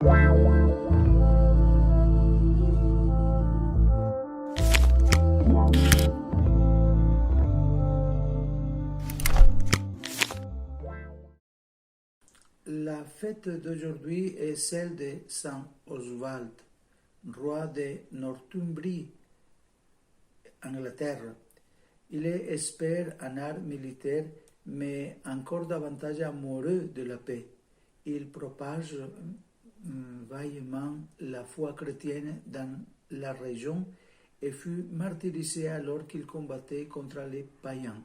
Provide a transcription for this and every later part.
La fête d'aujourd'hui est celle de Saint Oswald, roi de Northumbrie, Angleterre. Il est expert en art militaire, mais encore davantage amoureux de la paix. Il propage vaillamment la foi chrétienne dans la région et fut martyrisé alors qu'il combattait contre les païens.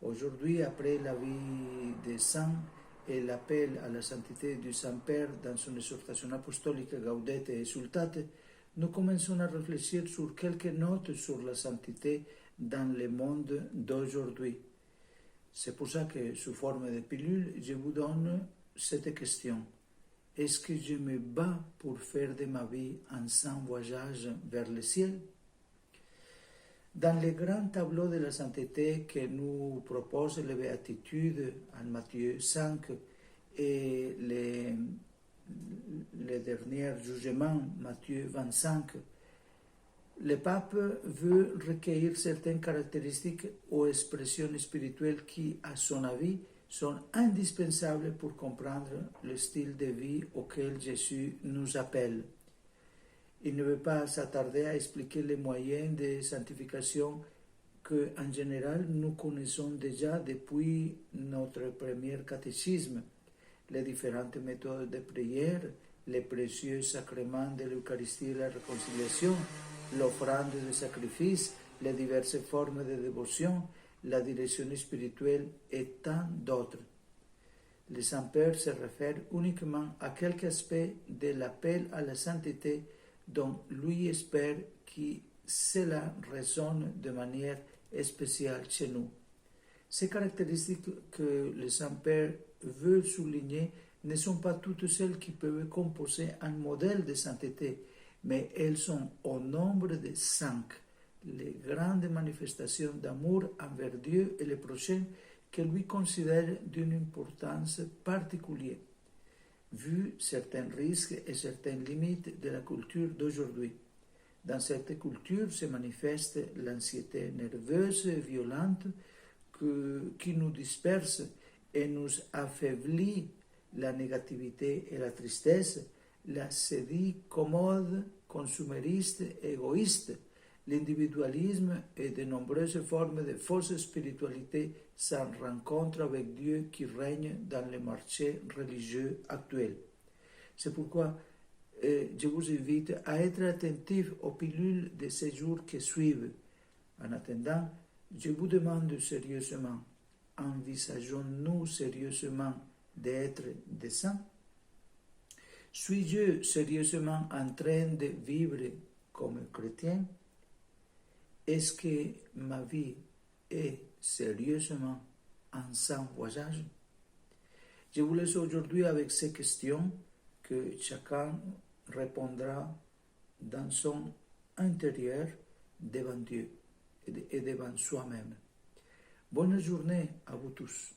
Aujourd'hui, après la vie des saints et l'appel à la sainteté du Saint-Père dans son exhortation apostolique Gaudete et Exsultate, nous commençons à réfléchir sur quelques notes sur la sainteté dans le monde d'aujourd'hui. C'est pour ça que, sous forme de pilule, je vous donne cette question. Est-ce que je me bats pour faire de ma vie un saint voyage vers le ciel? Dans le grand tableau de la sainteté que nous propose les béatitudes en Matthieu 5 et le dernier jugement, Matthieu 25, le pape veut recueillir certaines caractéristiques ou expressions spirituelles qui, à son avis, sont indispensables pour comprendre le style de vie auquel Jésus nous appelle. Il ne veut pas s'attarder à expliquer les moyens de sanctification que, en général, nous connaissons déjà depuis notre premier catéchisme, les différentes méthodes de prière, les précieux sacrements de l'Eucharistie et la réconciliation, l'offrande de sacrifice, les diverses formes de dévotion, la direction spirituelle et tant d'autres. Le Saint-Père se réfère uniquement à quelques aspects de l'appel à la sainteté dont lui espère que cela résonne de manière spéciale chez nous. Ces caractéristiques que le Saint-Père veut souligner ne sont pas toutes celles qui peuvent composer un modèle de sainteté, mais elles sont au nombre de 5, les grandes manifestations d'amour envers Dieu et les prochains que lui considère d'une importance particulière, vu certains risques et certaines limites de la culture d'aujourd'hui. Dans cette culture se manifeste l'anxiété nerveuse et violente qui nous disperse et nous affaiblit, la négativité et la tristesse, la sédie commode, consumériste et égoïste, l'individualisme et de nombreuses formes de fausse spiritualité sans rencontre avec Dieu qui règne dans le marché religieux actuel. C'est pourquoi je vous invite à être attentif aux pilules de ces jours qui suivent. En attendant, je vous demande sérieusement, envisageons-nous sérieusement d'être des saints? Suis-je sérieusement en train de vivre comme chrétien? Est-ce que ma vie est sérieusement un saint voyage? Je vous laisse aujourd'hui avec ces questions que chacun répondra dans son intérieur devant Dieu et devant soi-même. Bonne journée à vous tous.